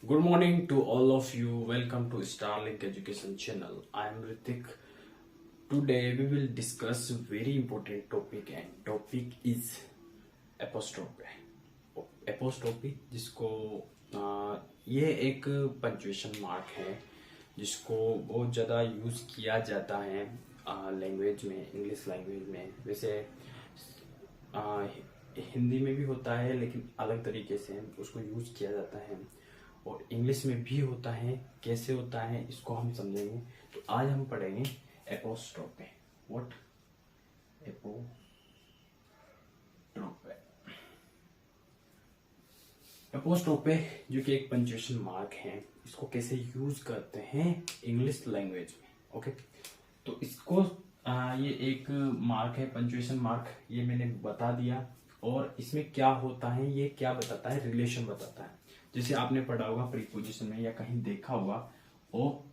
Good morning to all of you. Welcome to Starlink Education channel. I am Ritik. Today we will discuss a very important topic and topic is apostrophe. Apostrophe जिसको ये एक punctuation mark है जिसको बहुत ज़्यादा use किया जाता है लैंग्वेज में, इंग्लिश लैंग्वेज में। वैसे हिंदी में भी होता है लेकिन अलग तरीके से उसको यूज़ किया जाता है और इंग्लिश में भी होता है। कैसे होता है इसको हम समझेंगे। तो आज हम पढ़ेंगे एपोस्ट्रोफे। व्हाट एपोस्ट्रोफे? एपोस्ट्रोफे जो कि एक पंक्चुएशन मार्क है, इसको कैसे यूज करते हैं इंग्लिश लैंग्वेज में। ओके, तो इसको ये एक मार्क है, पंक्चुएशन मार्क, ये मैंने बता दिया। और इसमें क्या होता है, ये क्या बताता है, रिलेशन बताता है। जैसे आपने पढ़ा होगा प्रीपोजिशन में या कहीं देखा होगा, वो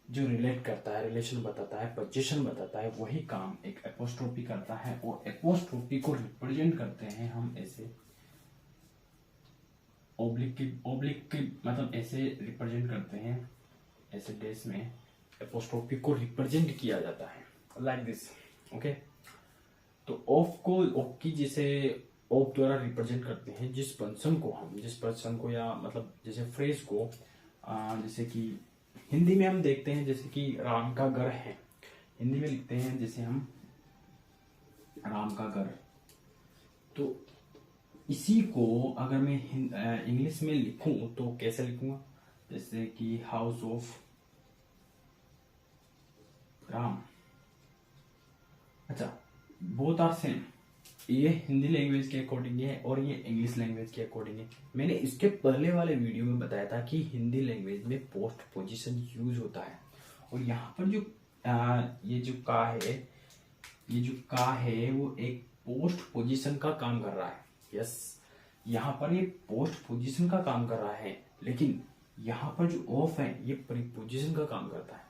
जो रिलेट करता है, रिलेशन बताता है, पोजीशन बताता है, वही काम एक एपोस्ट्रोफी करता है। और एपोस्ट्रोफी को रिप्रेजेंट करते हैं हम ऐसे ओब्लिक की मतलब ऐसे रिप्रेजेंट करते हैं, ऐसे डेस में एपोस्ट्रोफी को रिप्रेजेंट किया जाता है लाइक दिस। ओके, तो ऑफ की जैसे ऑफ द्वारा रिप्रेजेंट करते हैं जिस पर्सन को या मतलब जैसे फ्रेज को, जैसे कि हिंदी में हम देखते हैं जैसे कि राम का घर है, हिंदी में लिखते हैं जैसे हम राम का घर। तो इसी को अगर मैं इंग्लिश में लिखूं तो कैसे लिखूंगा, जैसे कि हाउस ऑफ राम। अच्छा, बोथ आर सेम। ये हिंदी लैंग्वेज के अकॉर्डिंग है और ये इंग्लिश लैंग्वेज के अकॉर्डिंग है। मैंने इसके पहले वाले वीडियो में बताया था कि हिंदी लैंग्वेज में पोस्ट पोजीशन यूज होता है। और यहाँ पर जो ये जो का है वो एक पोस्ट पोजीशन का काम कर रहा है। यस, यहाँ पर ये पोस्ट पोजीशन का काम कर रहा है, लेकिन यहाँ पर जो ऑफ है ये प्रीपोजिशन का काम करता है।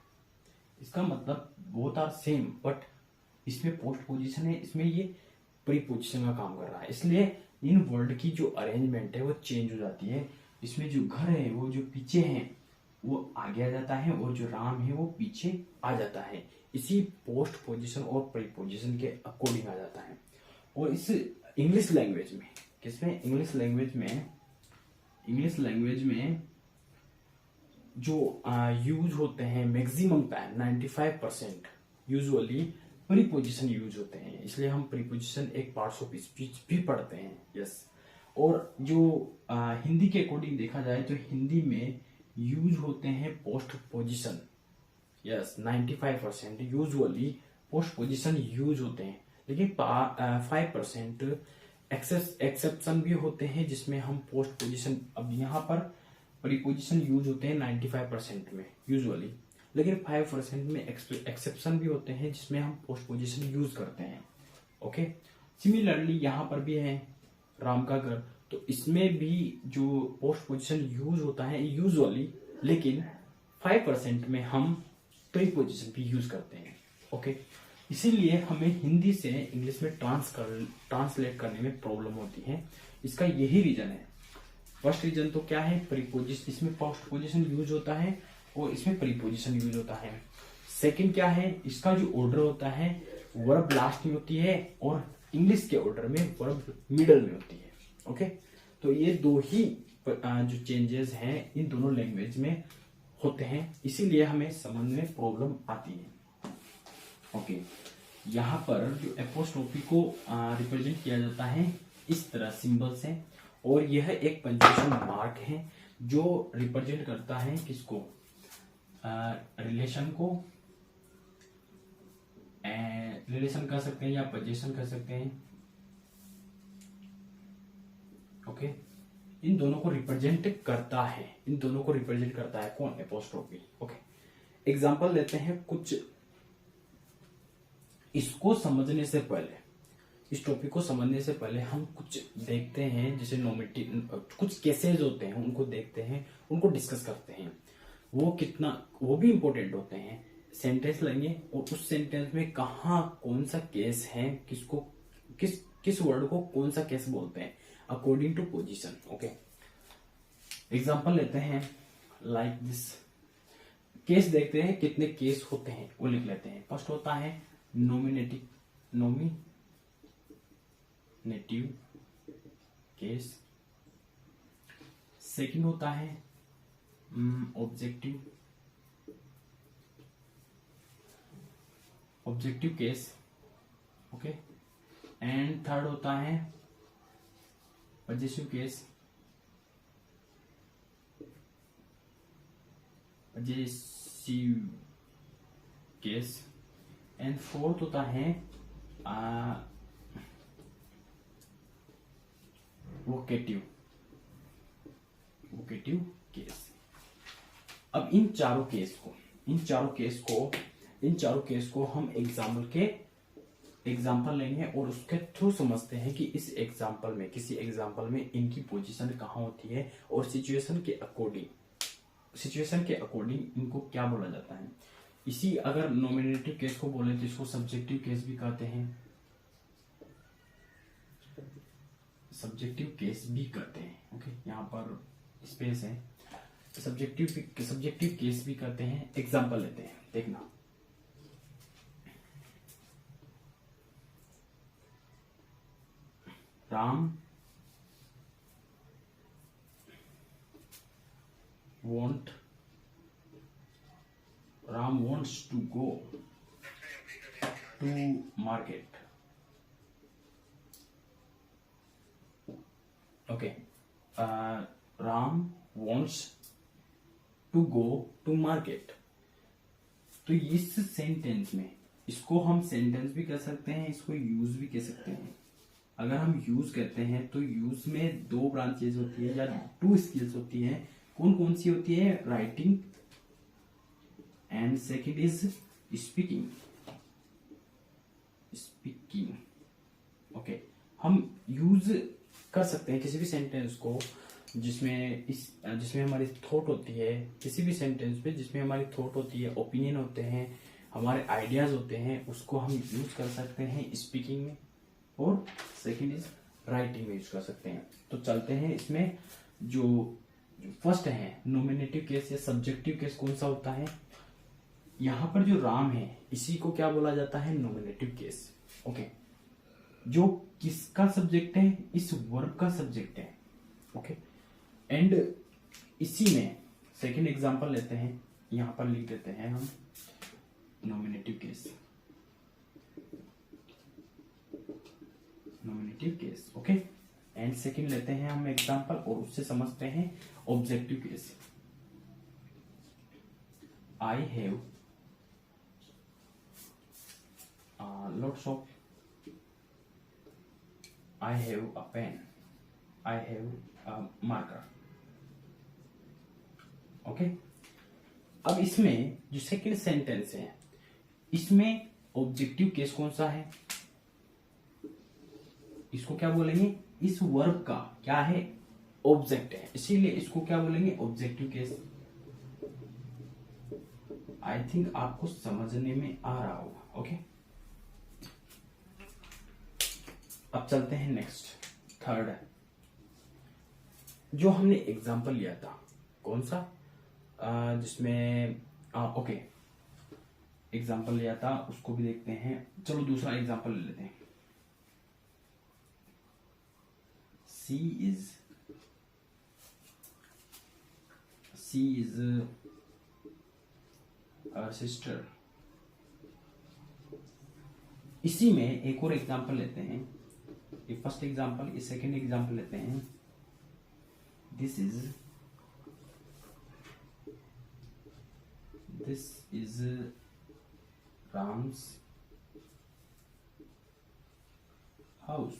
इसका मतलब बोथ आर सेम, बट इसमें पोस्ट पोजीशन है, इसमें ये प्रीपोजिशन का काम कर रहा है। इसलिए इन वर्ड की जो अरेंजमेंट है वो चेंज हो जाती है। इसमें जो घर है वो जो पीछे है वो आगे आ जाता है और जो राम है वो पीछे आ जाता है। इसी पोस्ट पोजीशन और प्रीपोजिशन के अकॉर्डिंग आ जाता है। और इस इंग्लिश लैंग्वेज में, किसमें, इंग्लिश लैंग्वेज में जो यूज होते हैं maximum time 95% usually preposition use होते हैं। इसलिए हम प्रीपोजिशन एक पार्ट्स ऑफ स्पीच भी पढ़ते हैं। यस, और जो हिंदी के अकॉर्डिंग देखा जाए तो हिंदी में यूज होते हैं post position. Yes, 95% usually post position use होते हैं, लेकिन 5% एक्सेप्शन भी होते हैं जिसमें हम पोस्ट पोजिशन, अब यहाँ पर प्रीपोजिशन यूज होते हैं 95% में यूजुअली, लेकिन 5% में एक्सेप्शन भी होते हैं जिसमें हम पोस्ट पोजीशन यूज करते हैं। ओके, सिमिलरली यहाँ पर भी है राम का घर, तो इसमें भी जो पोस्ट पोजीशन यूज होता है यूजुअली, लेकिन 5% में हम प्रीपोजिशन भी यूज करते हैं। ओके, इसीलिए हमें हिंदी से इंग्लिश में ट्रांसलेट करने में प्रॉब्लम होती है। इसका यही रीजन है। फर्स्ट रीजन तो क्या है, प्रीपोजिशन, इसमें पोस्ट पोजीशन यूज होता है और इसमें प्रीपोजिशन यूज होता है। सेकंड क्या है, इसका जो ऑर्डर होता है वर्ब लास्ट में होती है और इंग्लिश के ऑर्डर में वर्ब मिडल में होती है। ओके, तो ये दो ही जो चेंजेस हैं इन दोनों लैंग्वेज में होते हैं, इसीलिए हमें समझ में प्रॉब्लम आती है। ओके, यहाँ पर जो एपोस्ट्रोफी को रिप्रेजेंट किया जाता है इस तरह सिंबल से, और यह एक पंक्चुएशन मार्क है जो रिप्रेजेंट करता है किसको, रिलेशन को, रिलेशन कर सकते हैं या पोजीशन कर सकते हैं। ओके, इन दोनों को रिप्रेजेंट करता है कौन, एपोस्ट्रोफी। ओके, एग्जांपल लेते हैं कुछ। इसको समझने से पहले, इस टॉपिक को समझने से पहले हम कुछ देखते हैं, जैसे नॉमिनेटिव कुछ केसेस होते हैं उनको देखते हैं, उनको डिस्कस करते हैं। वो भी इंपॉर्टेंट होते हैं। सेंटेंस लेंगे और उस सेंटेंस में कहाँ कौन सा केस है, किस वर्ड को कौन सा केस बोलते हैं according to position. Okay, example लेते हैं लाइक दिस। केस देखते हैं कितने केस होते हैं वो लिख लेते हैं। फर्स्ट होता है नोमिनेटिव केस। सेकंड होता है objective case. Okay. And third होता है पजेसिव केस। एंड फोर्थ होता है वोकेटिव केस। अब इन चारों केस को हम एग्जाम्पल लेंगे और उसके थ्रू समझते हैं कि किसी एग्जाम्पल में इनकी पोजीशन कहाँ होती है और सिचुएशन के अकॉर्डिंग इनको क्या बोला जाता है। इसी अगर नॉमिनेटिव केस को बोले तो इसको सब्जेक्टिव केस भी कहते हैं। ओके, यहाँ पर स्पेस है। सब्जेक्टिव केस भी कहते हैं। एग्जाम्पल लेते हैं, देखना। Ram wants to go to market. Okay. Ram wants to go to market. तो इस सेंटेंस में इसको हम सेंटेंस भी कह सकते हैं, इसको यूज भी कह सकते हैं। अगर हम यूज करते हैं तो यूज में दो ब्रांचेज होती है या टू स्किल्स होती है। कौन कौन सी होती है? Writing and second is speaking. Okay, हम यूज कर सकते हैं किसी भी सेंटेंस को जिसमें हमारी थॉट होती है, किसी भी सेंटेंस पे जिसमें हमारी थॉट होती है, ओपिनियन होते हैं, हमारे आइडियाज होते हैं, उसको हम यूज कर सकते हैं स्पीकिंग में, और सेकंड इज राइटिंग में यूज कर सकते हैं। तो चलते हैं इसमें। जो फर्स्ट है नॉमिनेटिव केस या सब्जेक्टिव केस कौन सा होता है? यहां पर जो राम है इसी को क्या बोला जाता है? Nominative case. ओके, जो किसका सब्जेक्ट है? इस वर्ब का सब्जेक्ट है। ओके, एंड इसी में सेकंड एग्जांपल लेते हैं, यहां पर लिख देते हैं हम nominative case. Okay, and second लेते हैं हम एग्जांपल और उससे समझते हैं objective case. I have lots of I have a pen, I have a marker. Okay, अब इसमें जो सेकंड सेंटेंस है इसमें ऑब्जेक्टिव केस कौन सा है? इसको क्या बोलेंगे? इस वर्ब का क्या है? ऑब्जेक्ट है, इसीलिए इसको क्या बोलेंगे? Objective case. आई थिंक आपको समझने में आ रहा होगा। ओके, अब चलते हैं नेक्स्ट, थर्ड है जो हमने एग्जाम्पल लिया था। कौन सा? जिसमें ओके एग्जाम्पल लिया था उसको भी देखते हैं। चलो दूसरा एग्जाम्पल ले लेते हैं। C is sister. इसी में एक और एग्जाम्पल लेते हैं। ये फर्स्ट एग्जाम्पल, ये सेकंड एग्जाम्पल लेते हैं। This is Ram's house.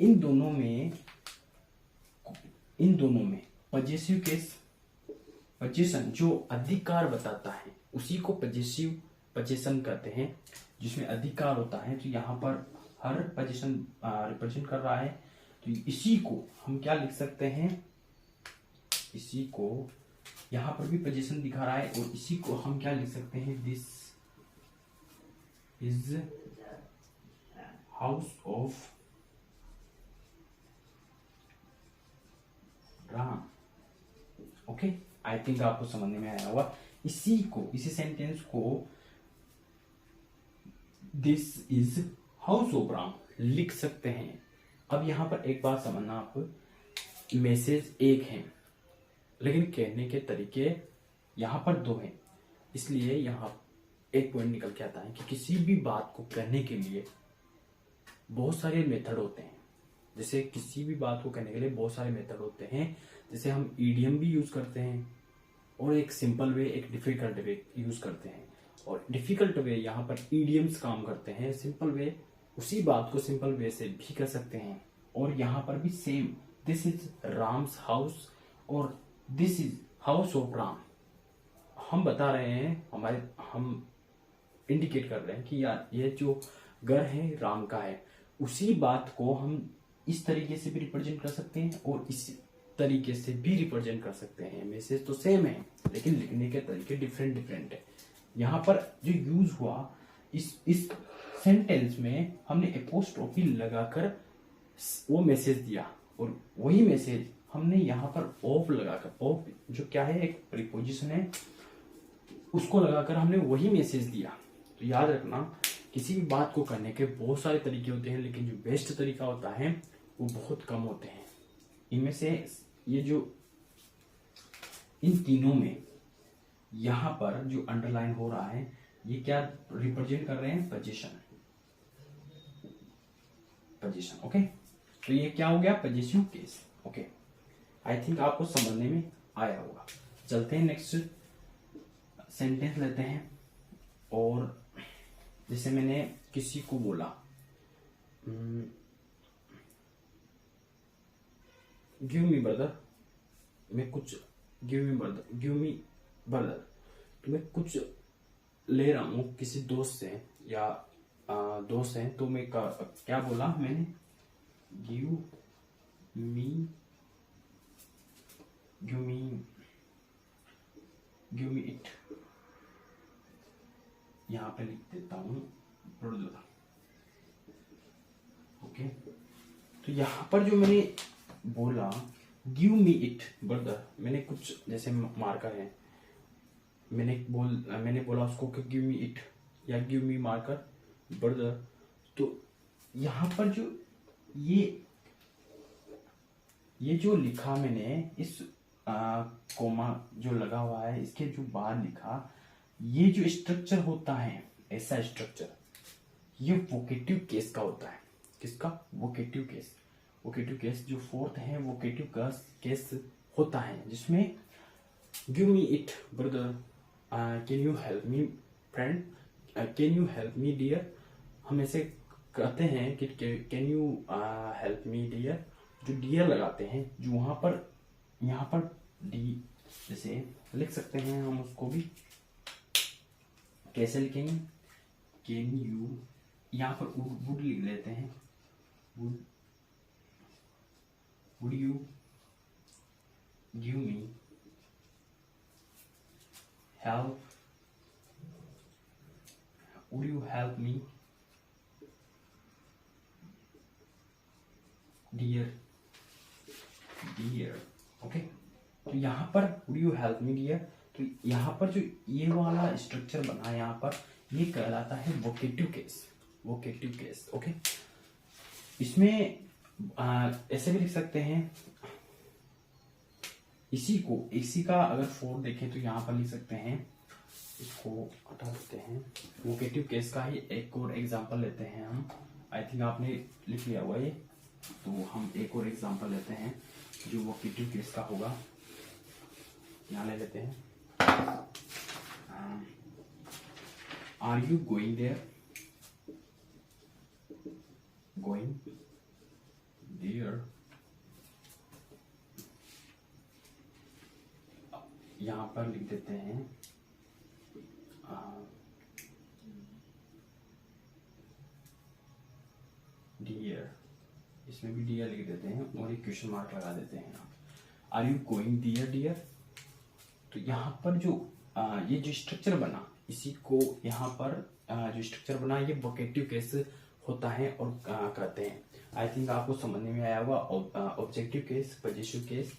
इन दोनों में पजेसिव केस, पजेशन जो अधिकार बताता है उसी को पजेशन कहते हैं, जिसमें अधिकार होता है। तो यहाँ पर हर पोजीशन रिप्रेजेंट कर रहा है। तो इसी को हम क्या लिख सकते हैं? इसी को यहाँ पर भी पोजीशन दिखा रहा है और इसी को हम क्या लिख सकते हैं? This is house of Ram. Okay, I think आपको समझने में आया होगा। इसी सेंटेंस को this is house of Ram लिख सकते हैं। अब यहां पर एक बात समझना, आप मैसेज एक है लेकिन कहने के तरीके यहां पर दो हैं, इसलिए यहां एक पॉइंट निकल के आता है कि किसी भी बात को कहने के लिए बहुत सारे मेथड होते हैं। जैसे किसी भी बात को कहने के लिए बहुत सारे मेथड होते हैं, जैसे हम ईडियम भी यूज करते हैं और एक सिंपल वे, एक डिफिकल्ट वे यूज करते हैं। और डिफिकल्ट वे यहाँ पर ईडियम्स काम करते हैं, सिंपल वे उसी बात को सिंपल वे से भी कर सकते हैं। और यहाँ पर भी same, this is Ram's house और this is house of Ram. हम बता रहे हैं, हम इंडिकेट कर रहे हैं कि यार ये जो घर है राम का है। उसी बात को हम इस तरीके से भी रिप्रेजेंट कर सकते हैं और इस तरीके से भी रिप्रेजेंट कर सकते हैं। मैसेज तो सेम है लेकिन लिखने के तरीके डिफरेंट है। यहाँ पर जो यूज हुआ इस सेंटेंस में, हमने एपोस्ट्रोफी लगाकर वो मैसेज दिया और वही मैसेज हमने यहाँ पर ऑफ लगाकर, ऑफ जो क्या है एक प्रीपोजिशन है, उसको लगाकर हमने वही मैसेज दिया। तो याद रखना, किसी भी बात को करने के बहुत सारे तरीके होते हैं लेकिन जो बेस्ट तरीका होता है वो बहुत कम होते हैं। इनमें से ये जो इन तीनों में यहां पर जो अंडरलाइन हो रहा है, ये क्या रिप्रेजेंट कर रहे हैं? पोजीशन। ओके, तो ये क्या हो गया? Positive case. Okay, I think आपको समझने में आया होगा। चलते हैं नेक्स्ट सेंटेंस लेते हैं। और जैसे मैंने किसी को बोला, गिव मी ब्रदर, मैं कुछ गिव मी ब्रदर, तो मैं कुछ ले रहा हूं किसी दोस्त से या दोस्त है, तो मैं क्या बोला मैंने? Give me it. यहां पे लिख देता हूं ब्रदर। ओके, तो यहां पर जो मैंने बोला गिव मी इट ब्रदर, मैंने कुछ जैसे मार्कर है, मैंने बोला उसको कि गिव मी इट या गिव मी मार्कर ब्रदर। तो यहां पर जो ये जो लिखा मैंने, इस कोमा जो लगा हुआ है इसके जो बाद लिखा, ये जो स्ट्रक्चर होता है, ऐसा स्ट्रक्चर ये वोकेटिव केस का होता है। किसका? Vocative case. वोकेटिव केस जो फोर्थ है वोकेटिव केस होता है, जिसमें give me it brother, can you help me friend, can you help me dear. हम ऐसे कहते हैं कि can you help me dear, जो डियर लगाते हैं, जो यहाँ पर डी जैसे लिख सकते हैं हम उसको भी। कैसे लिखेंगे? कैन यू, यहाँ पर वुड लिख लेते हैं, would you give me help, would you help me dear. Okay, तो यहाँ पर would you help me dear, तो यहाँ पर जो ये वाला स्ट्रक्चर बना है यहाँ पर, ये कहलाता है वोकेटिव केस। ओके, इसमें ऐसे भी लिख सकते हैं, इसी का अगर फोर देखें तो यहाँ पर लिख सकते हैं, इसको हटा देते हैं। वोकेटिव केस का ही एक और एग्जांपल लेते हैं हम। आई थिंक आपने लिख लिया हुआ ये, तो हम एक और एग्जांपल लेते हैं जो वोकेटिव केस का होगा। यहाँ ले लेते हैं, are you going there, going there. यहां पर लिख देते हैं डियर, इसमें भी डियर लिख देते हैं और एक क्वेश्चन मार्क लगा देते हैं। Are you going dear. तो यहाँ पर जो ये जो स्ट्रक्चर बना, इसी को यहाँ पर जो स्ट्रक्चर बना, ये वोकेटिव केस होता है और कहते हैं। आई थिंक आपको समझने में आया होगा। ऑब्जेक्टिव केस, पॉजिटिव केस,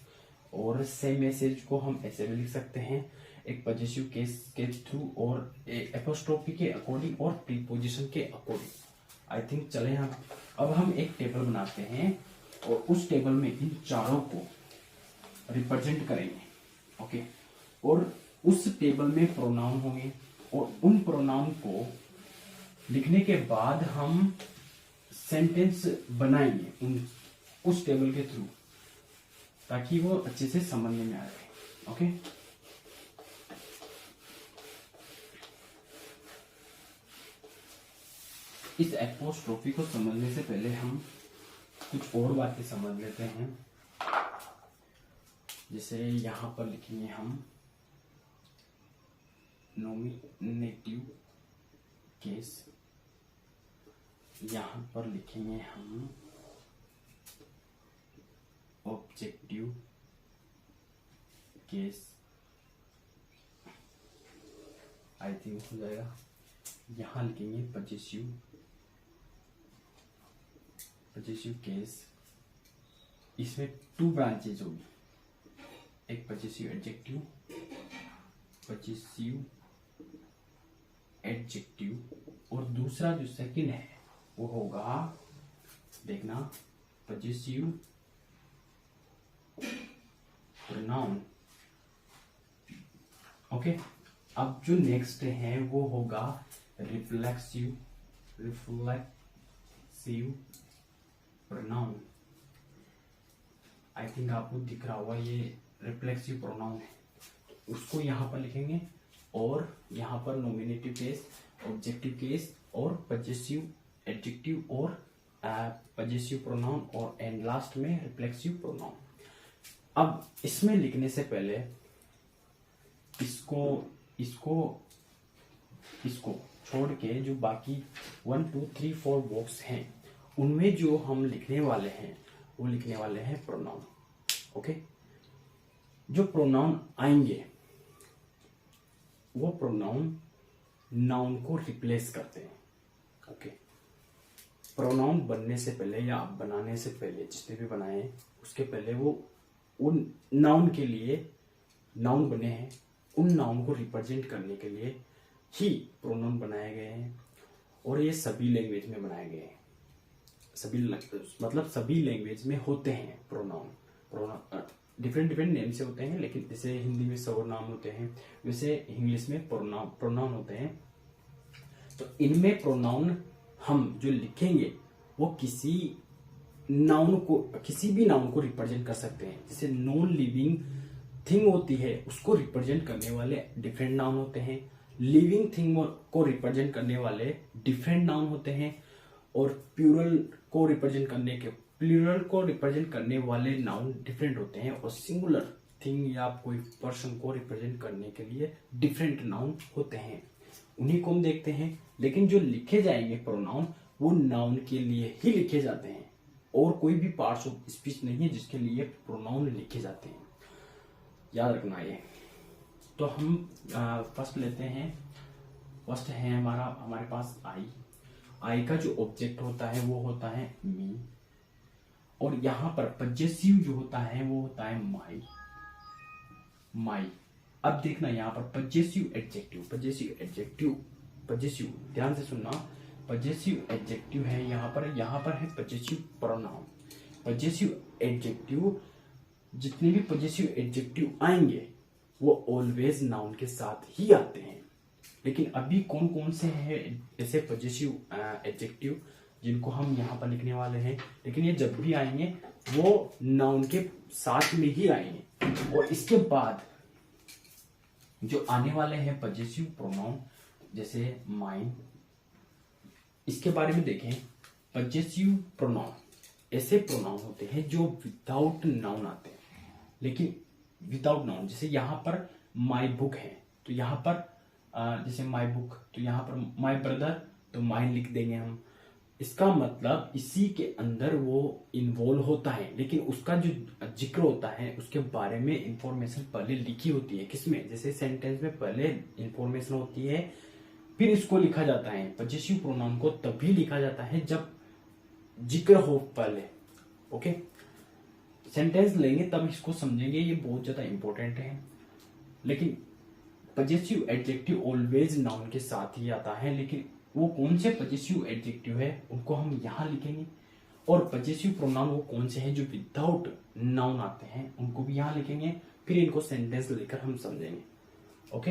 और सेम मैसेज को हम ऐसे भी लिख सकते हैं, एक पजेसिव केस के थ्रू और एपोस्ट्रोफी के अकॉर्डिंग और प्रीपोजिशन के अकॉर्डिंग। आई थिंक चले हम अब हम एक टेबल बनाते हैं और उस टेबल में इन चारों को रिप्रेजेंट करेंगे। ओके, और उस टेबल में प्रोनाउन होंगे और उन प्रोनाउन को लिखने के बाद हम सेंटेंस बनाएंगे उस टेबल के थ्रू, ताकि वो अच्छे से समझने में आ जाए। ओके, इस एपोस्ट्रोफी को समझने से पहले हम कुछ और बातें समझ लेते हैं। जैसे यहां पर लिखेंगे हम नॉमिनेटिव केस, यहां पर लिखेंगे हम ऑब्जेक्टिव केस, आई थिंक हो जाएगा। यहां लिखेंगे पजेसिव केस, इसमें 2 ब्रांचेज होगी, एक पजेसिव एडजेक्टिव और दूसरा जो सेकंड है वो होगा, देखना, पजेसिव प्रोनाउन। ओके, अब जो नेक्स्ट है वो होगा रिफ्लेक्सिव प्रोनाउन। आई थिंक आपको दिख रहा होगा, ये रिफ्लेक्सिव प्रोनाउन है, उसको यहां पर लिखेंगे और यहां पर नॉमिनेटिव केस, ऑब्जेक्टिव केस और पजेसिव एडजेक्टिव और पजेसिव प्रोनाउन और एंड लास्ट में रिफ्लेक्सिव प्रोनाउन। अब इसमें लिखने से पहले इसको छोड़ के जो बाकी 1 2 3 4 बॉक्स हैं उनमें जो हम लिखने वाले हैं वो लिखने वाले हैं प्रोनाउन। ओके, जो प्रोनाउन आएंगे वो प्रोनाउन नाउन को रिप्लेस करते हैं। ओके, प्रोनाउन बनने से पहले या बनाने से पहले, जितने भी बनाए उसके पहले वो उन नाउन के लिए, नाउन बने हैं उन नाउन को रिप्रेजेंट करने के लिए ही प्रोनाउन बनाए गए हैं और ये सभी लैंग्वेज में बनाए गए हैं। सभी लैंग्वेज में होते हैं प्रोनाउन डिफरेंट नेम से होते हैं, लेकिन जैसे हिंदी में सर्वनाम होते हैं वैसे इंग्लिश में प्रोनाउन होते हैं। तो इनमें प्रोनाउन हम जो लिखेंगे वो किसी भी नाउन को रिप्रेजेंट कर सकते हैं। जैसे नॉन लिविंग थिंग होती है उसको रिप्रेजेंट करने वाले डिफरेंट नाउन होते हैं, लिविंग थिंग को रिप्रेजेंट करने वाले डिफरेंट नाउन होते हैं और प्लूरल को रिप्रेजेंट करने वाले नाउन डिफरेंट होते हैं और सिंगुलर थिंग या कोई पर्सन को रिप्रेजेंट करने के लिए डिफरेंट नाउन होते हैं। उन्हीं को हम देखते हैं, लेकिन जो लिखे जाएंगे प्रोनाउन वो नाउन के लिए ही लिखे जाते हैं और कोई भी पार्ट्स ऑफ स्पीच नहीं है जिसके लिए प्रोनाउन लिखे जाते हैं, याद रखना ये। तो हम फर्स्ट लेते हैं, फर्स्ट है हमारे पास आई का जो ऑब्जेक्ट होता है वो होता है मी और यहाँ पर पजेसिव जो होता है वो होता है माई। अब देखना यहाँ पर पजेसिव एडजेक्टिव ध्यान से सुनना, पजेसिव एडजेक्टिव है यहाँ पर है पजेसिव प्रोनाउन। पजेसिव एडजेक्टिव, जितने भी पजेसिव एडजेक्टिव आएंगे वो ऑलवेज नाउन के साथ ही आते हैं। लेकिन अभी कौन कौन से हैं ऐसे पजेसिव एडजेक्टिव जिनको हम यहाँ पर लिखने वाले हैं, लेकिन ये जब भी आएंगे वो नाउन के साथ में ही आएंगे। और इसके बाद जो आने वाले हैं पजेसिव प्रोनाउन जैसे माइन, इसके बारे में देखें। पजेसिव प्रोनाउन ऐसे प्रोनाउन होते हैं जो विदाउट नाउन आते हैं, लेकिन विदाउट नाउन, जैसे यहाँ पर माई बुक है तो यहाँ पर जैसे माई बुक, तो यहाँ पर माई ब्रदर तो माइन लिख देंगे हम। इसका मतलब इसी के अंदर वो इन्वॉल्व होता है, लेकिन उसका जो जिक्र होता है उसके बारे में इंफॉर्मेशन पहले लिखी होती है। किसमें? जैसे सेंटेंस में पहले इंफॉर्मेशन होती है फिर इसको लिखा जाता है। पजेसिव प्रोनाउन को तभी लिखा जाता है जब जिक्र हो पहले। ओके, सेंटेंस लेंगे तब इसको समझेंगे, ये बहुत ज्यादा इंपॉर्टेंट है। लेकिन पजेसिव एडजेक्टिव ऑलवेज नाउन के साथ ही आता है, लेकिन वो कौन से पजेसिव एडजेक्टिव है उनको हम यहाँ लिखेंगे, और पजेसिव प्रोनाउन वो कौन से हैं जो विदाउट नाउन आते हैं उनको भी यहाँ लिखेंगे। फिर इनको सेंटेंस लेकर हम समझेंगे। ओके,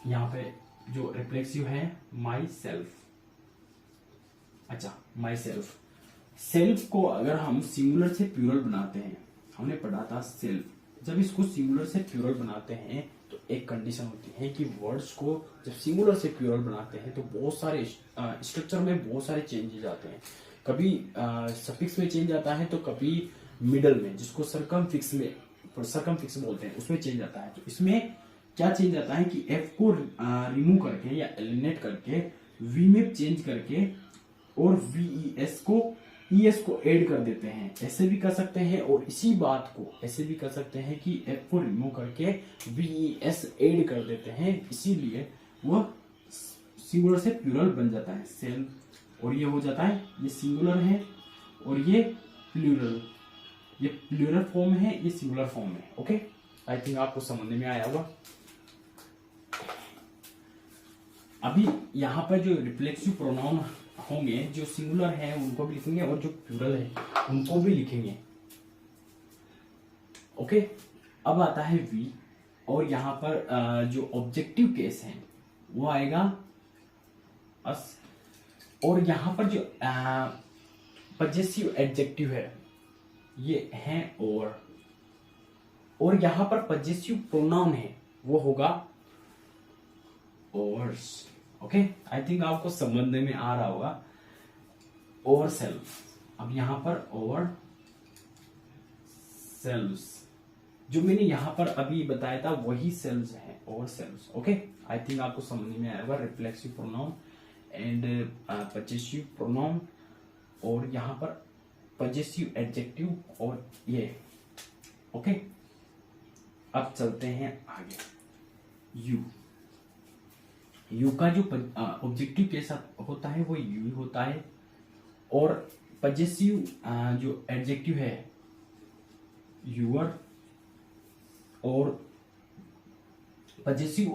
यहाँ पे जो रिफ्लेक्सिव है माई सेल्फ। अच्छा, माई सेल्फ, सेल्फ को अगर हम सिंगुलर से प्लूरल बनाते हैं, हमने पढ़ा था सेल्फ, जब इसको सिंगुलर से प्लूरल बनाते हैं तो एक कंडीशन होती है कि वर्ड्स को जब सिंगुलर से प्लूरल बनाते हैं तो बहुत सारे स्ट्रक्चर में बहुत सारे चेंजेस आते हैं। कभी सफिक्स में चेंज आता है तो कभी मिडल में, जिसको सरकमफिक्स बोलते हैं, उसमें चेंज आता है। तो इसमें क्या चेंज आता है कि एफ को रिमूव करके या एलिमिनेट करके वी में चेंज करके और वीईएस को ईएस को ऐड कर देते हैं, ऐसे भी कर सकते हैं। और इसी बात को ऐसे भी कर सकते हैं कि एफ को रिमूव करके वीईएस ऐड कर देते हैं, इसीलिए वह सिंगुलर से प्लूरल बन जाता है सेल्फ। और ये हो जाता है, ये सिंगुलर है और ये प्लूरल, ये प्लूरल फॉर्म है, ये सिंगुलर फॉर्म है। ओके, आई थिंक आपको समझने में आया होगा। अभी यहाँ पर जो रिफ्लेक्सिव प्रोनाउन होंगे, जो सिंगुलर है उनको भी लिखेंगे और जो प्लूरल है उनको भी लिखेंगे। ओके, अब आता है वी, और यहाँ पर जो ऑब्जेक्टिव केस है वो आएगा अस, और यहाँ पर जो पजेसिव एडजेक्टिव है ये है और यहाँ पर पजेसिव प्रोनाउन है वो होगा ओवर्स। ओके, आई थिंक आपको समझने में आ रहा होगा। ओवर सेल्फ, अब यहां पर ओवर सेल्व्स, जो मैंने यहां पर अभी बताया था वही सेल्व्स है, over selves. Okay, I think आपको समझने में आया होगा। Reflexive pronoun and possessive pronoun, और यहां पर पजेसिव एडजेक्टिव और ये। ओके, अब चलते हैं आगे। यू का जो ऑब्जेक्टिव के साथ होता है वो यू होता है, और पजेसिव जो एडजेक्टिव है यूअर, और पजेसिव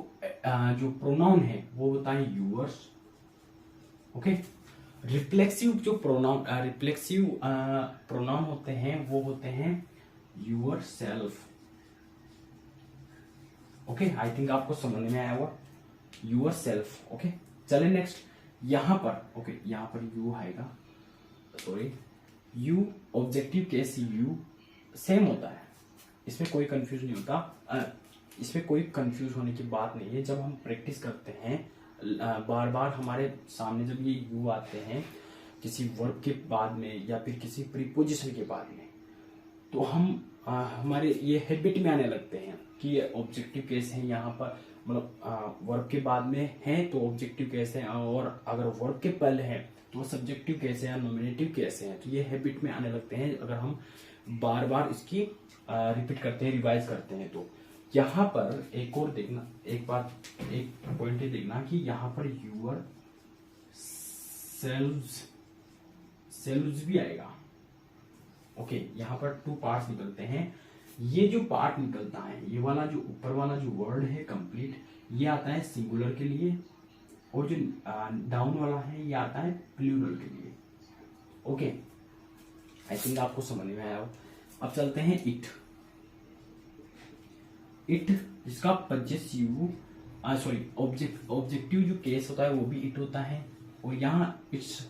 जो प्रोनाउन है वो होता है यूअर्स। ओके, रिफ्लेक्सिव जो प्रोनाउन होते हैं वो होते हैं your self. Okay, I think आपको समझ में आया होगा, यूअर सेल्फ। ओके, चले नेक्स्ट। यहां पर ओके, यहां पर यू आएगा, sorry, you objective case you same होता है, इसमें कोई कंफ्यूज नहीं होता, इसमें कोई कंफ्यूज होने की बात नहीं है। जब हम प्रैक्टिस करते हैं बार बार हमारे सामने जब ये यू आते हैं किसी वर्ब के बाद में या फिर किसी प्रीपोजिशन के बाद में, तो हम हमारे ये हैबिट में आने लगते हैं कि ये ऑब्जेक्टिव केस है, यहाँ पर मतलब वर्ब के बाद में है तो ऑब्जेक्टिव केस है, और अगर वर्ब के पहले है तो सब्जेक्टिव केस है या नॉमिनेटिव केस है। तो ये हैबिट में आने लगते हैं अगर हम बार बार इसकी रिपीट करते हैं, रिवाइज करते हैं। तो यहाँ पर एक और देखना, एक पॉइंट ये देखना कि यहाँ पर यूअर सेल्व्स भी आएगा। ओके, यहाँ पर टू पार्ट्स निकलते हैं। ये जो पार्ट निकलता है, ये वाला जो ऊपर वाला जो वर्ड है कंप्लीट, ये आता है सिंगुलर के लिए, और जो डाउन वाला है ये आता है प्लूरल के लिए। ओके, आई थिंक आपको समझ में आया हो। अब चलते हैं इट जिसका पजेसिव सॉरी ऑब्जेक्टिव जो केस होता है वो भी इट होता है, और यहाँ इट्स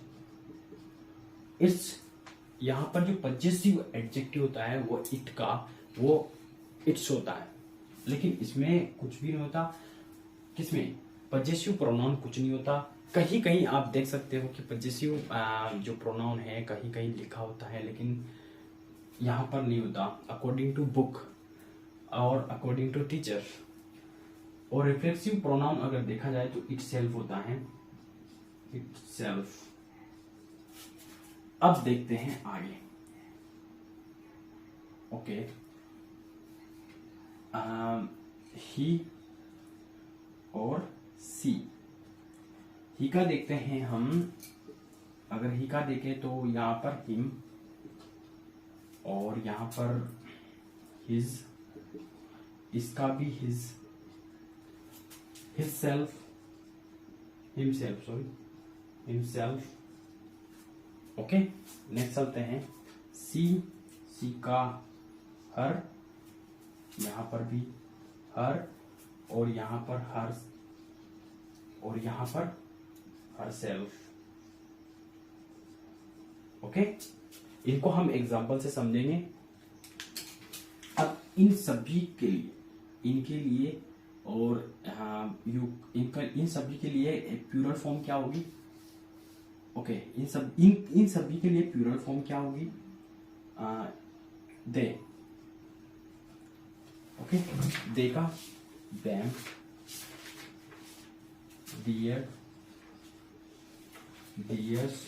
यहाँ पर जो पजेसिव एडजेक्टिव होता है वो इट का वो इट्स होता है, लेकिन इसमें कुछ भी नहीं होता। किसमें? पजेसिव प्रोनाउन कुछ नहीं होता। कहीं कहीं आप देख सकते हो कि पजेसिव जो प्रोनाउन है कहीं कहीं लिखा होता है, लेकिन यहाँ पर नहीं होता। अकॉर्डिंग टू बुक और अकॉर्डिंग टू टीचर। और रिफ्लेक्सिव प्रोनाउन अगर देखा जाए तो इट सेल्फ होता है, इट सेल्फ। अब देखते हैं आगे। ओके, ही और सी। ही का देखते हैं हम। अगर ही का देखें तो यहाँ पर हिम और यहाँ पर हिज, इसका भी his, himself, himself sorry, himself. Okay, next चलते हैं सी, सी का हर, यहाँ पर भी हर, और यहाँ पर हर, और यहाँ पर हर सेल्फ। ओके, इनको हम एग्जाम्पल से समझेंगे। अब इन सभी के लिए, इनके लिए और इन सभी के लिए प्लूरल फॉर्म क्या होगी? ओके, इन सभी के लिए प्लूरल फॉर्म क्या होगी? दे। ओके, दे का them, their, theirs,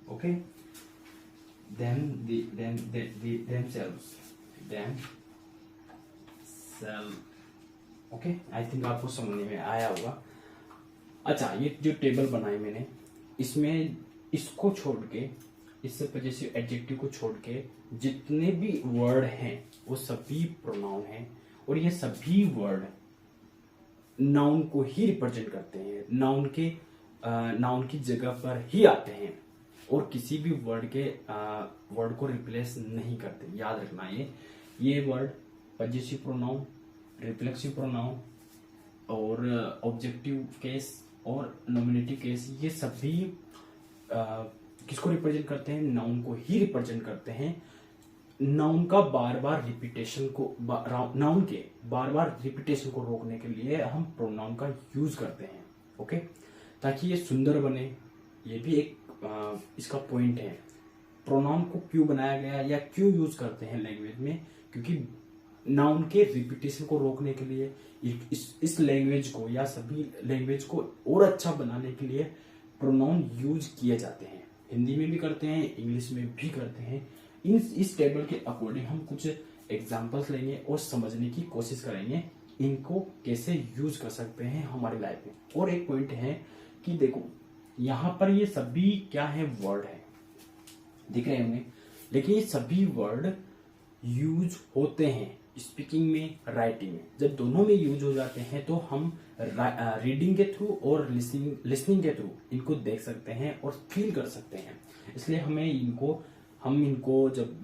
okay, then themselves, themselves। Okay, I think आपको समझने में आया होगा। अच्छा, ये जो टेबल बनाई मैंने, इसमें इसको छोड़ के, इससे पॉजेसिव एडजेक्टिव को छोड़ के जितने भी वर्ड हैं वो सभी प्रोनाउन हैं, और ये सभी वर्ड नाउन को ही रिप्रेजेंट करते हैं, नाउन की जगह पर ही आते हैं, और किसी भी वर्ड को रिप्लेस नहीं करते। याद रखना, ये word possessive pronoun, reflexive pronoun और ऑब्जेक्टिव केस और नॉमिनेटिव केस, ये सभी किसको रिप्रेजेंट करते हैं? नाउन को ही रिप्रेजेंट करते हैं। नाउन का बार बार रिपीटेशन को, नाउन के बार बार रिपीटेशन को रोकने के लिए हम प्रोनाउन का यूज करते हैं। ओके, ताकि ये सुंदर बने। ये भी एक इसका पॉइंट है। प्रोनाउन को क्यों बनाया गया या क्यों यूज करते हैं लैंग्वेज में? क्योंकि नाउन के रिपीटेशन को रोकने के लिए, इस लैंग्वेज को या सभी लैंग्वेज को और अच्छा बनाने के लिए प्रोनाउन यूज किए जाते हैं। हिंदी में भी करते हैं, इंग्लिश में भी करते हैं। इस टेबल के अकॉर्डिंग हम कुछ एग्जांपल्स लेंगे और समझने की कोशिश करेंगे इनको कैसे यूज कर सकते हैं हमारी लाइफ में। और एक पॉइंट है कि देखो, यहाँ पर ये सभी क्या है? वर्ड है, दिख रहे होंगे। लेकिन ये सभी वर्ड यूज होते हैं स्पीकिंग में, राइटिंग में। जब दोनों में यूज हो जाते हैं तो हम रीडिंग के थ्रू और लिसनिंग के थ्रू इनको देख सकते हैं और फील कर सकते हैं। इसलिए हम इनको जब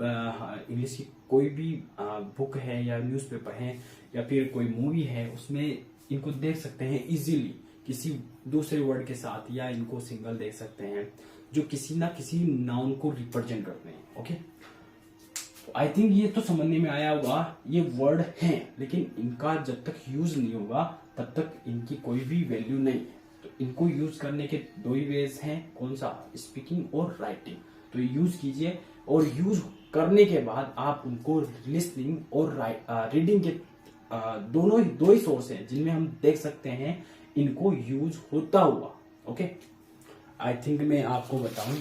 इंग्लिश की कोई भी बुक है या न्यूज़पेपर है या फिर कोई मूवी है, उसमें इनको देख सकते हैं इजीली किसी दूसरे वर्ड के साथ, या इनको सिंगल देख सकते हैं जो किसी ना किसी नाउन को रिप्रेजेंट करते हैं। ओके, आई थिंक ये तो समझने में आया होगा। ये वर्ड हैं, लेकिन इनका जब तक यूज नहीं होगा तब तक इनकी कोई भी वैल्यू नहीं है। तो इनको यूज करने के दो ही वेज हैं, कौन सा? स्पीकिंग और राइटिंग। तो यूज कीजिए, और यूज करने के बाद आप उनको लिसनिंग और रीडिंग के दो ही सोर्स हैं जिनमें हम देख सकते हैं इनको यूज होता हुआ। ओके, आई थिंक मैं आपको बताऊं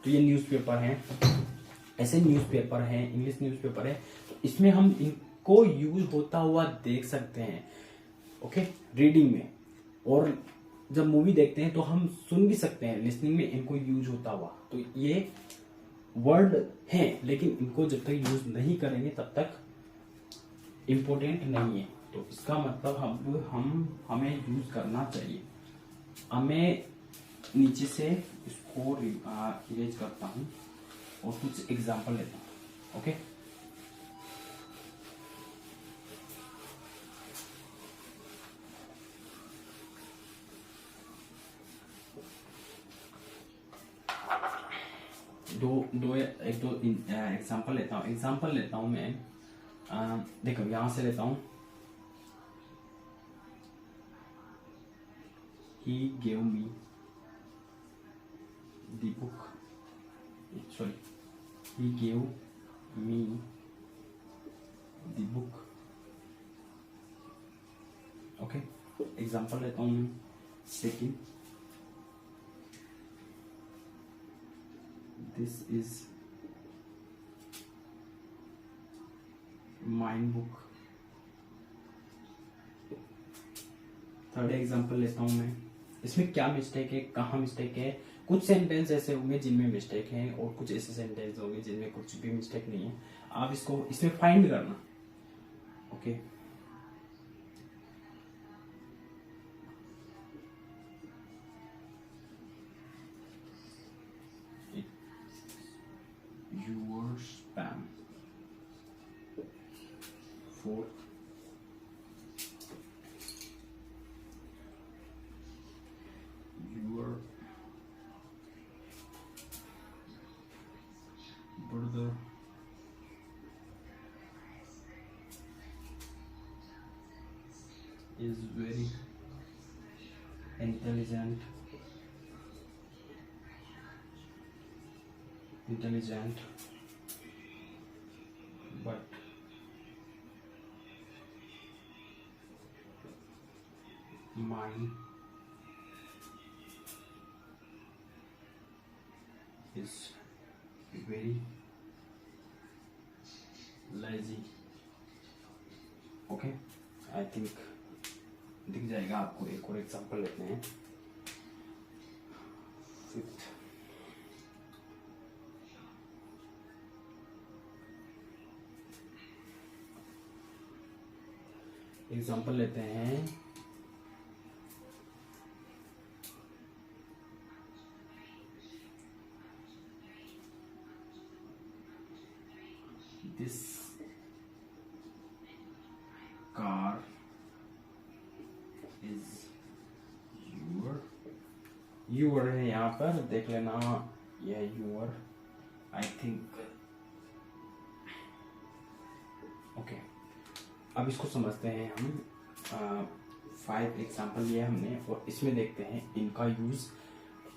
तो ये न्यूज़पेपर है, ऐसे न्यूज़पेपर है, इंग्लिश न्यूज़पेपर है, तो इसमें हम इनको यूज होता हुआ देख सकते हैं। ओके, रीडिंग में। और जब मूवी देखते हैं तो हम सुन भी सकते हैं, लिसनिंग में इनको यूज होता हुआ। तो ये वर्ड हैं, लेकिन इनको जब तक यूज नहीं करेंगे तब तक इम्पोर्टेंट नहीं है। तो इसका मतलब हमें यूज करना चाहिए। अब मैं नीचे से इसको इरेज करता हूँ और कुछ एग्जाम्पल लेता हूँ। ओके, एक दो एग्जाम्पल लेता हूँ मैं। देखो, यहां से लेता हूँ। He gave me the book. Sorry, he gave me the book. Okay, example लेता हूँ मैं। Second, this is mine book. Third example लेता हूं मैं। इसमें क्या मिस्टेक है, कहाँ मिस्टेक है, कुछ सेंटेंस ऐसे होंगे जिनमें मिस्टेक है और कुछ ऐसे सेंटेंस होंगे जिनमें कुछ भी मिस्टेक नहीं है। आप इसको इसमें फाइंड करना। Okay, your spam, fourth, your brother is very intelligent but mine is very lazy। Okay, I think दिख जाएगा आपको। एक और एग्जांपल लेते हैं। फिफ्थ, एग्जांपल लेते हैं। दिस कार इज यूर है, यहाँ पर देख लेना, यह यूर आई थिंक। ओके, अब इसको समझते हैं हम। 5 एग्जाम्पल लिए हमने और इसमें देखते हैं इनका यूज।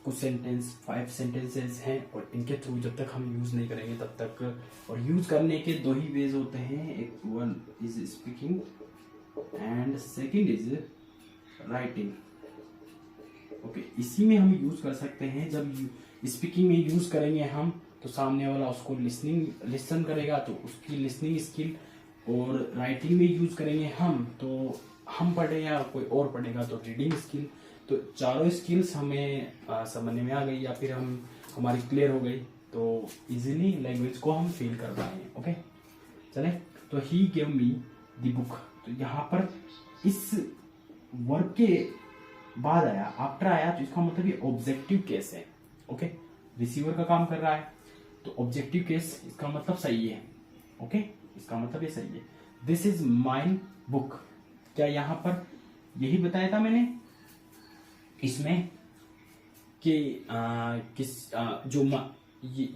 कुछ सेंटेंस 5 सेंटेंसेस हैं और इनके थ्रू जब तक हम यूज नहीं करेंगे तब तक। और यूज करने के 2 ही वेज होते हैं, एक one is speaking and second is writing. Okay, इसी में हम यूज कर सकते हैं। जब स्पीकिंग में यूज करेंगे हम तो सामने वाला उसको लिसन करेगा तो उसकी लिसनिंग स्किल, और राइटिंग में यूज करेंगे हम तो हम पढ़े या कोई और पढ़ेगा तो रीडिंग स्किल। तो चारों स्किल्स हमें समझ में आ गई या फिर हमारी क्लियर हो गई, तो इजीली लैंग्वेज को हम फील कर पाएंगे। ओके, चले। तो ही गिव मी द बुक, तो यहाँ पर इस वर्ब के बाद आया, आफ्टर आया, तो इसका मतलब ये ऑब्जेक्टिव केस है। ओके, रिसीवर का काम कर रहा है तो ऑब्जेक्टिव केस, इसका मतलब सही है। ओके, इसका मतलब ये सही है। दिस इज माइन बुक, क्या यहाँ पर यही बताया था मैंने इसमें कि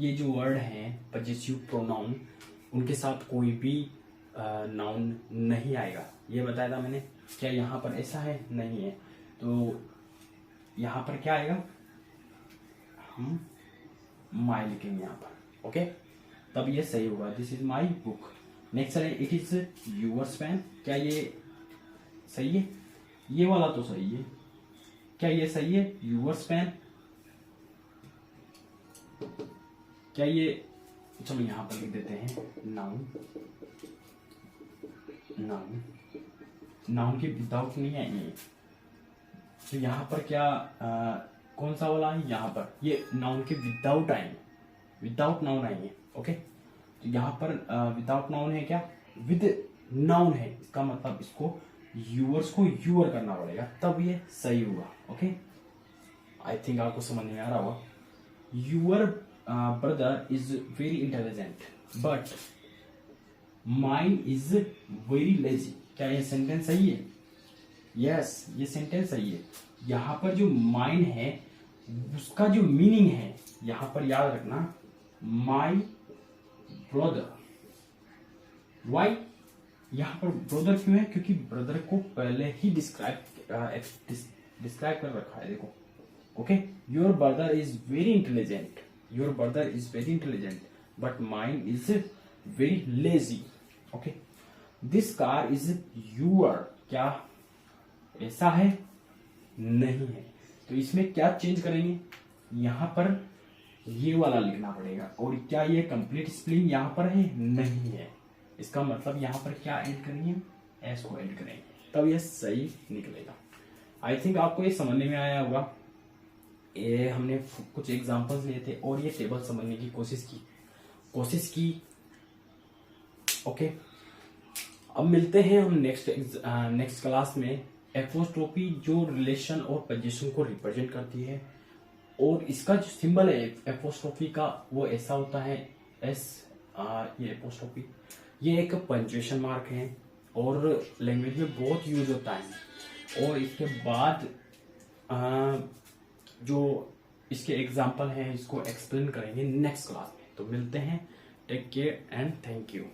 ये जो वर्ड है पजेसिव प्रोनाउन, उनके साथ कोई भी नाउन नहीं आएगा, ये बताया था मैंने। क्या यहाँ पर ऐसा है? नहीं है। तो यहाँ पर क्या आएगा? हम माई लिखेंगे यहाँ पर। ओके, तब ये सही होगा। This is my book. Next है इट इज यूअर्स पेन, क्या ये सही है? ये वाला तो सही है, क्या ये सही है? यूअर्स पेन, क्या ये, चलो यहाँ पर लिख देते हैं नाउन। नाउन के विदाउट नहीं आएंगे, तो यहाँ पर क्या कौन सा वाला है? यहाँ पर ये नाउन के विदाउट आएंगे, विदाउट नाउन आएंगे। ओके, तो यहाँ पर विदाउट नाउन है, क्या विद नाउन है, इसका मतलब इसको यूअर्स को यूअर करना पड़ेगा तब ये सही हुआ। ओके, आई थिंक आपको समझ में आ रहा होगा। Your brother is very intelligent but mine is very lazy, क्या ये सेंटेंस सही है? यस, ये सेंटेंस सही है। यहाँ पर जो माइन है उसका जो मीनिंग है, यहाँ पर याद रखना, माई ब्रदर। वाई यहाँ पर ब्रदर क्यों है? क्योंकि ब्रदर को पहले ही डिस्क्राइब कर रखा है। देखो, okay, your brother is very intelligent, your brother is very intelligent but mine is very lazy. Okay, this car is your, क्या ऐसा है? नहीं है। तो इसमें क्या चेंज करेंगे? यहाँ पर ये वाला लिखना पड़ेगा। और क्या ये कंप्लीट स्पेलिंग यहाँ पर है? नहीं है। इसका मतलब यहाँ पर क्या ऐड करेंगे? एस को ऐड करेंगे, तब ये सही निकलेगा। आई थिंक आपको ये समझने में आया होगा। ये हमने कुछ एग्जांपल्स लिए थे और ये टेबल समझने की कोशिश की। ओके, अब मिलते हैं हम नेक्स्ट क्लास में। एपोस्ट्रोफी जो रिलेशन और पोजीशन को रिप्रेजेंट करती है, और इसका जो सिंबल है एपोस्ट्रोफी का वो ऐसा होता है एस। ये एपोस्ट्रोफी ये एक पंक्चुएशन मार्क है और लैंग्वेज में बहुत यूज होता है। और इसके बाद जो इसके एग्जाम्पल हैं इसको एक्सप्लेन करेंगे नेक्स्ट क्लास में। तो मिलते हैं, take care and thank you.